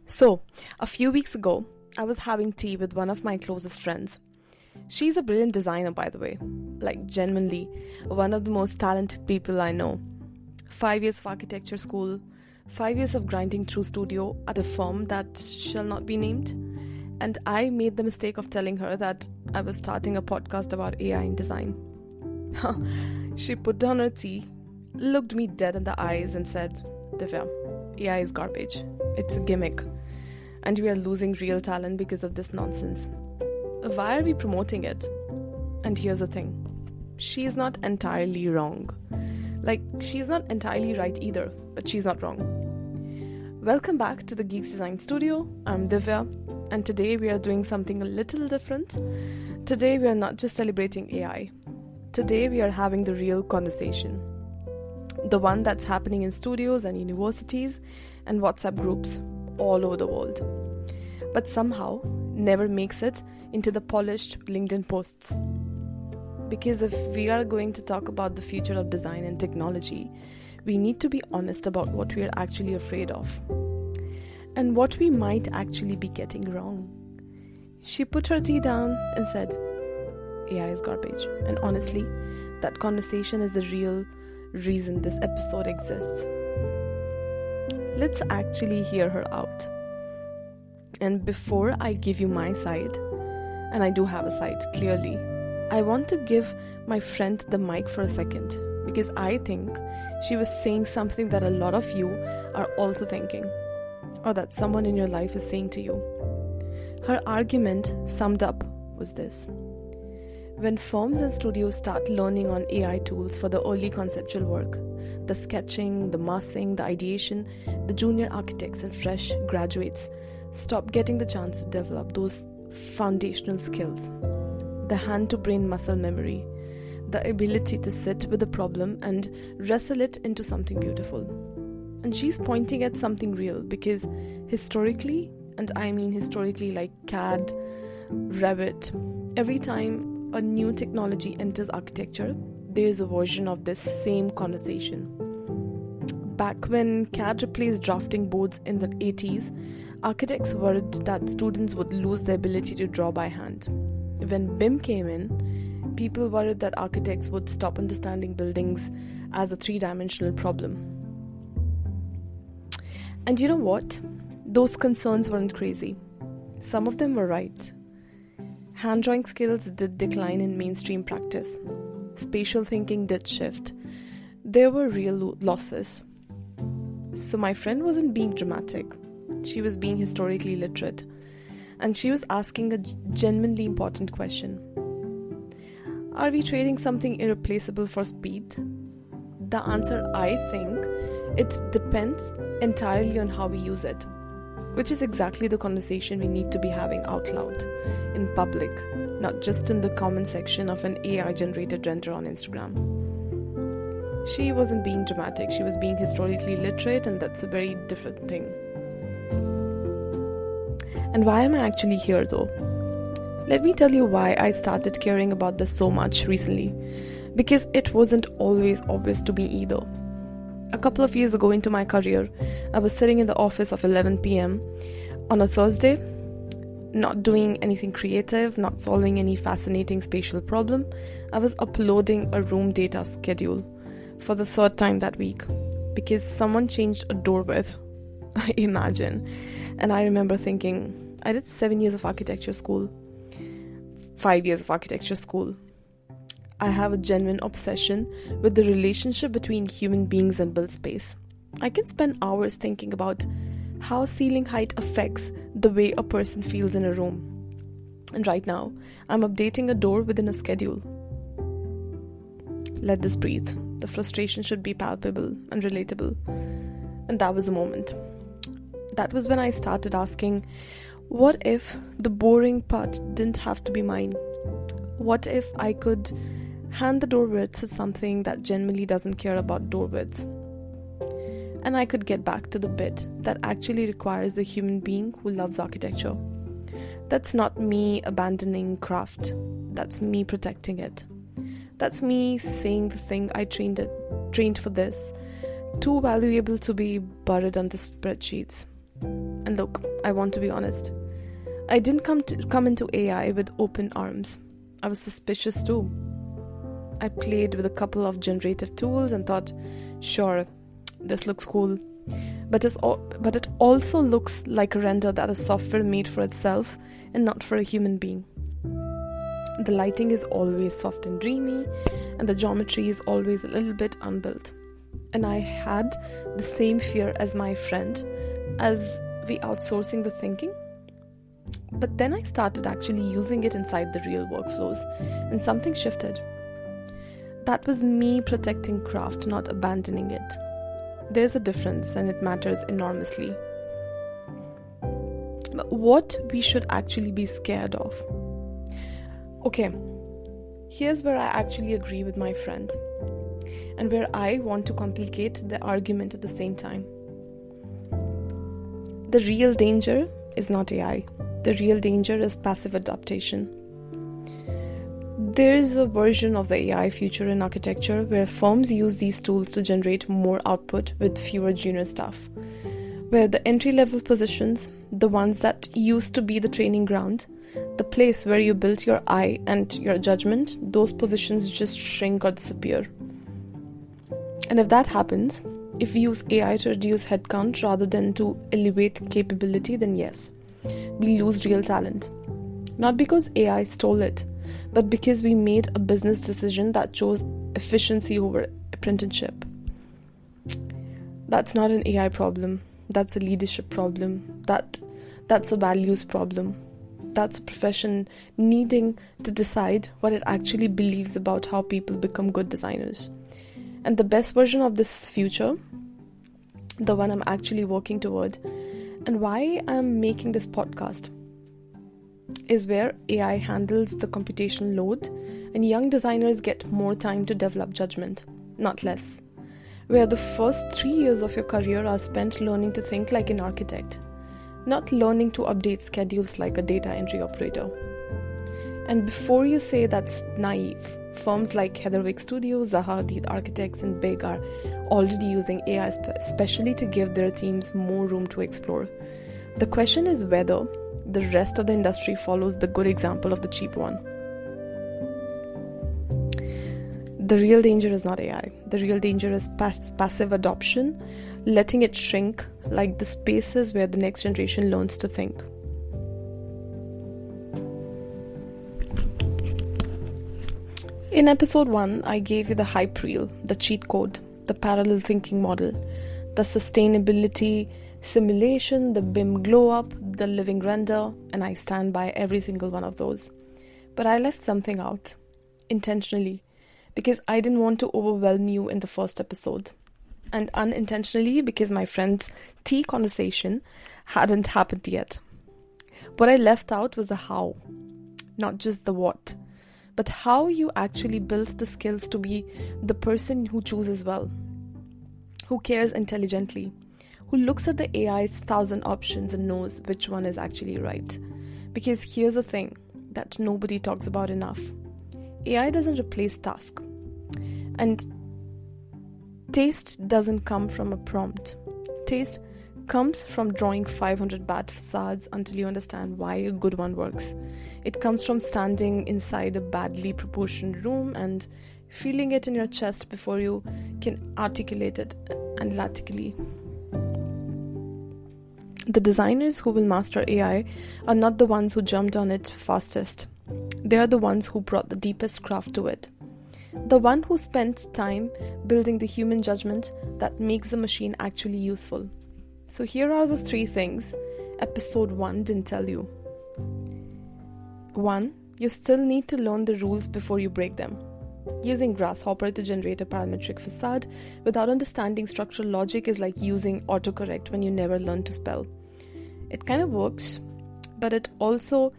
So, a few weeks ago, I was having tea with one of my closest friends. She's a brilliant designer, by the way. Like, genuinely, one of the most talented people I know. 5 years of architecture school, 5 years of grinding through studio at a firm that shall not be named. And I made the mistake of telling her that I was starting a podcast about AI in design. She put down her tea, looked me dead in the eyes and said, "Divya, AI is garbage. It's a gimmick. And we are losing real talent because of this nonsense. Why are we promoting it?" And here's the thing. She's not entirely wrong. Like, she's not entirely right either, but she's not wrong. Welcome back to the Geeks Design Studio. I'm Divya, and today we are doing something a little different. Today we are not just celebrating AI. Today we are having the real conversation. The one that's happening in studios and universities and WhatsApp groups all over the world, but somehow never makes it into the polished LinkedIn posts. Because if we are going to talk about the future of design and technology, we need to be honest about what we are actually afraid of and what we might actually be getting wrong. She put her tea down and said, "AI is garbage." And honestly, that conversation is the real reason this episode exists. Let's actually hear her out. And before I give you my side, and I do have a side, clearly, I want to give my friend the mic for a second, because I think she was saying something that a lot of you are also thinking, or that someone in your life is saying to you. Her argument summed up was this: when firms and studios start learning on AI tools for the early conceptual work, the sketching, the massing, the ideation, the junior architects and fresh graduates stop getting the chance to develop those foundational skills. The hand-to-brain muscle memory, the ability to sit with a problem and wrestle it into something beautiful. And she's pointing at something real, because historically, and I mean historically like CAD, Revit, every time a new technology enters architecture, there is a version of this same conversation. Back when CAD replaced drafting boards in the 80s, architects worried that students would lose the ability to draw by hand. When BIM came in, people worried that architects would stop understanding buildings as a three-dimensional problem. And you know what? Those concerns weren't crazy. Some of them were right. Hand-drawing skills did decline in mainstream practice. Spatial thinking did shift. There were real losses. So my friend wasn't being dramatic. She was being historically literate. And she was asking a genuinely important question. Are we trading something irreplaceable for speed? The answer, I think, it depends entirely on how we use it, which is exactly the conversation we need to be having out loud, in public, not just in the comment section of an AI-generated render on Instagram. She wasn't being dramatic, she was being historically literate, and that's a very different thing. And why am I actually here though? Let me tell you why I started caring about this so much recently, because it wasn't always obvious to me either. A couple of years ago into my career, I was sitting in the office of 11 p.m. on a Thursday, not doing anything creative, not solving any fascinating spatial problem. I was uploading a room data schedule for the third time that week because someone changed a door width. Imagine. And I remember thinking, I did 7 years of architecture school, 5 years of architecture school. I have a genuine obsession with the relationship between human beings and built space. I can spend hours thinking about how ceiling height affects the way a person feels in a room. And right now, I'm updating a door within a schedule. Let this breathe. The frustration should be palpable and relatable. And that was the moment. That was when I started asking, what if the boring part didn't have to be mine? What if I could hand the door width to something that genuinely doesn't care about door widths? And I could get back to the bit that actually requires a human being who loves architecture. That's not me abandoning craft. That's me protecting it. That's me saying the thing I trained for this, too valuable to be buried under spreadsheets. And look, I want to be honest. I didn't come into AI with open arms. I was suspicious too. I played with a couple of generative tools and thought, sure, this looks cool. But it also looks like a render that is software made for itself and not for a human being. The lighting is always soft and dreamy, and the geometry is always a little bit unbuilt. And I had the same fear as my friend as we outsourcing the thinking. But then I started actually using it inside the real workflows, and something shifted. That was me protecting craft, not abandoning it. There's a difference, and it matters enormously. But what we should actually be scared of? Okay, here's where I actually agree with my friend, and where I want to complicate the argument at the same time. The real danger is not AI. The real danger is passive adaptation. There is a version of the AI future in architecture where firms use these tools to generate more output with fewer junior staff, where the entry-level positions, the ones that used to be the training ground, the place where you built your eye and your judgment, those positions just shrink or disappear. And if that happens, if we use AI to reduce headcount rather than to elevate capability, then yes, we lose real talent. Not because AI stole it, but because we made a business decision that chose efficiency over apprenticeship. That's not an AI problem. That's a leadership problem. That's a values problem. That's a profession needing to decide what it actually believes about how people become good designers. And the best version of this future, the one I'm actually working toward, and why I'm making this podcast, is where AI handles the computational load and young designers get more time to develop judgment, not less. Where the first 3 years of your career are spent learning to think like an architect, not learning to update schedules like a data entry operator. And before you say that's naive, firms like Heatherwick Studios, Zaha Hadid Architects, and Big are already using AI especially to give their teams more room to explore. The question is whether the rest of the industry follows the good example of the cheap one. The real danger is not AI. The real danger is passive adoption, letting it shrink like the spaces where the next generation learns to think. In episode 1, I gave you the hype reel, the cheat code, the parallel thinking model, the sustainability simulation, the BIM glow up, the living render, and I stand by every single one of those. But I left something out, intentionally, because I didn't want to overwhelm you in the first episode. And unintentionally because my friend's tea conversation hadn't happened yet. What I left out was the how, not just the what, but how you actually build the skills to be the person who chooses well, who cares intelligently, who looks at the AI's 1,000 options and knows which one is actually right. Because here's the thing that nobody talks about enough. AI doesn't replace task. And taste doesn't come from a prompt. Taste comes from drawing 500 bad facades until you understand why a good one works. It comes from standing inside a badly proportioned room and feeling it in your chest before you can articulate it analytically. The designers who will master AI are not the ones who jumped on it fastest. They are the ones who brought the deepest craft to it. The one who spent time building the human judgment that makes the machine actually useful. So here are the 3 things episode 1 didn't tell you. 1. You still need to learn the rules before you break them. Using Grasshopper to generate a parametric facade without understanding structural logic is like using autocorrect when you never learn to spell. It kind of works, but it also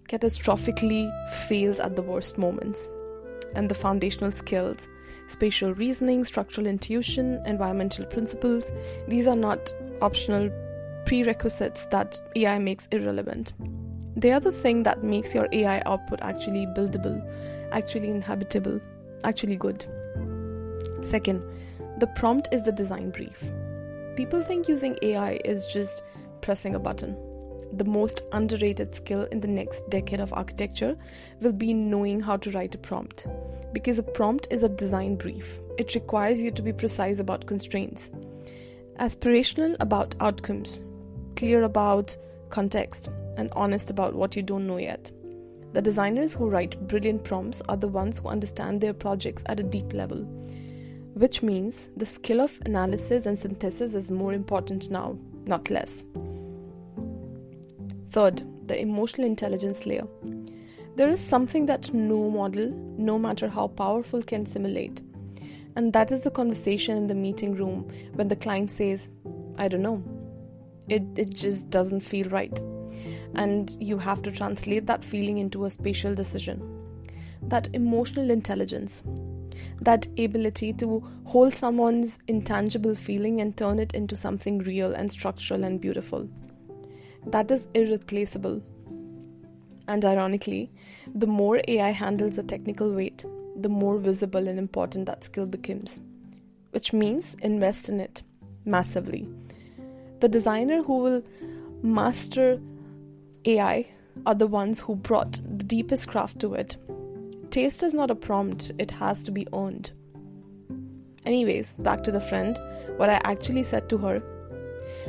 catastrophically fails at the worst moments. And the foundational skills, spatial reasoning, structural intuition, environmental principles, these are not optional prerequisites that AI makes irrelevant. They are the thing that makes your AI output actually buildable, actually inhabitable, actually good. Second, the prompt is the design brief. People think using AI is just pressing a button. The most underrated skill in the next decade of architecture will be knowing how to write a prompt. Because a prompt is a design brief. It requires you to be precise about constraints, aspirational about outcomes, clear about context, and honest about what you don't know yet. The designers who write brilliant prompts are the ones who understand their projects at a deep level, which means the skill of analysis and synthesis is more important now, not less. Third, the emotional intelligence layer. There is something that no model, no matter how powerful, can simulate. And that is the conversation in the meeting room when the client says, I don't know. It just doesn't feel right. And you have to translate that feeling into a spatial decision. That emotional intelligence, that ability to hold someone's intangible feeling and turn it into something real and structural and beautiful. That is irreplaceable. And ironically, the more AI handles the technical weight, the more visible and important that skill becomes. Which means invest in it massively. The designer who will master AI are the ones who brought the deepest craft to it. Taste is not a prompt, it has to be earned. Anyways, back to the friend, what I actually said to her.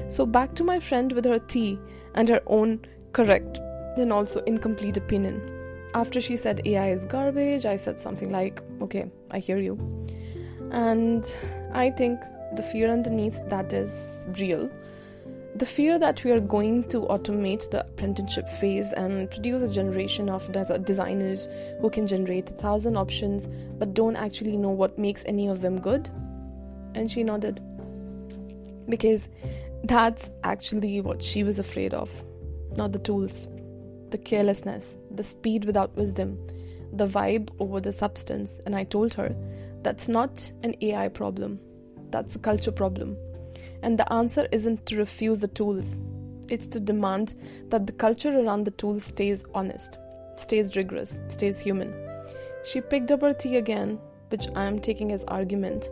So back to my friend with her tea and her own correct and also incomplete opinion. After she said AI is garbage, I said something like, okay, I hear you. And I think the fear underneath that is real. The fear that we are going to automate the apprenticeship phase and produce a generation of designers who can generate 1,000 options but don't actually know what makes any of them good. And she nodded. Because that's actually what she was afraid of. Not the tools, the carelessness, the speed without wisdom, the vibe over the substance. And I told her, that's not an AI problem. That's a culture problem. And the answer isn't to refuse the tools. It's to demand that the culture around the tools stays honest, stays rigorous, stays human. She picked up her tea again, which I am taking as argument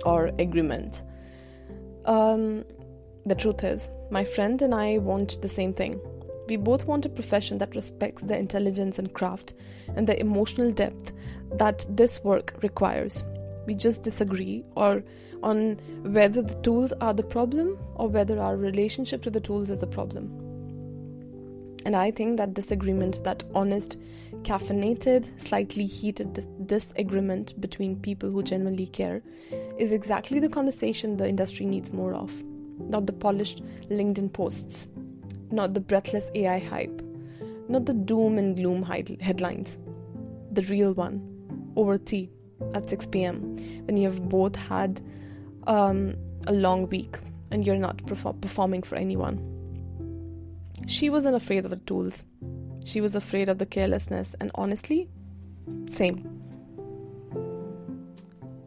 or agreement. The truth is, my friend and I want the same thing. We both want a profession that respects the intelligence and craft and the emotional depth that this work requires. We just disagree on whether the tools are the problem or whether our relationship to the tools is the problem. And I think that disagreement, that honest, caffeinated, slightly heated disagreement between people who genuinely care is exactly the conversation the industry needs more of. Not the polished LinkedIn posts, not the breathless AI hype, not the doom and gloom headlines. The real one, over tea at 6 p.m. when you have both had a long week and you're not performing for anyone. She wasn't afraid of the tools. She was afraid of the carelessness, and honestly, same.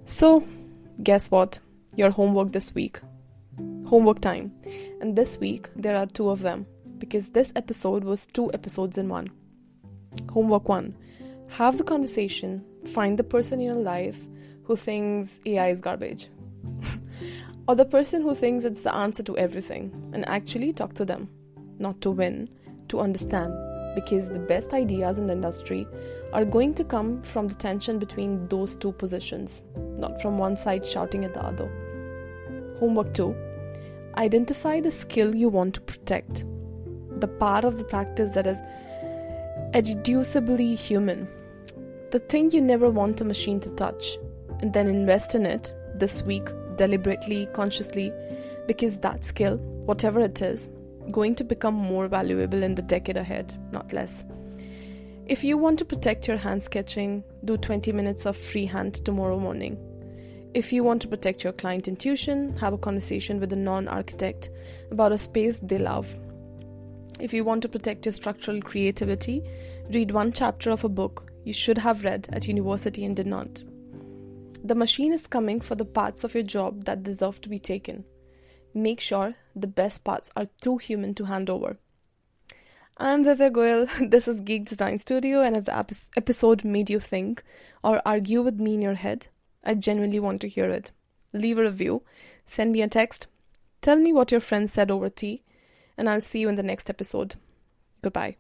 So, guess what? Your homework this week. Homework time. And this week, there are 2 of them, because this episode was 2 episodes in one. Homework 1. Have the conversation. Find the person in your life who thinks AI is garbage. Or the person who thinks it's the answer to everything, and actually talk to them. Not to win, to understand. Because the best ideas in the industry are going to come from the tension between those 2 positions, not from one side shouting at the other. Homework 2. Identify the skill you want to protect. The part of the practice that is irreducibly human. The thing you never want a machine to touch. And then invest in it this week, deliberately, consciously, because that skill, whatever it is, going to become more valuable in the decade ahead, not less. If you want to protect your hand sketching, do 20 minutes of freehand tomorrow morning. If you want to protect your client intuition, have a conversation with a non-architect about a space they love. If you want to protect your structural creativity, read 1 chapter of a book you should have read at university and did not. The machine is coming for the parts of your job that deserve to be taken. Make sure the best parts are too human to hand over. I'm Divya Goyal. This is Geek Design Studio, and if the episode made you think or argue with me in your head, I genuinely want to hear it. Leave a review, send me a text, Tell me what your friends said over tea, and I'll see you in the next episode. Goodbye.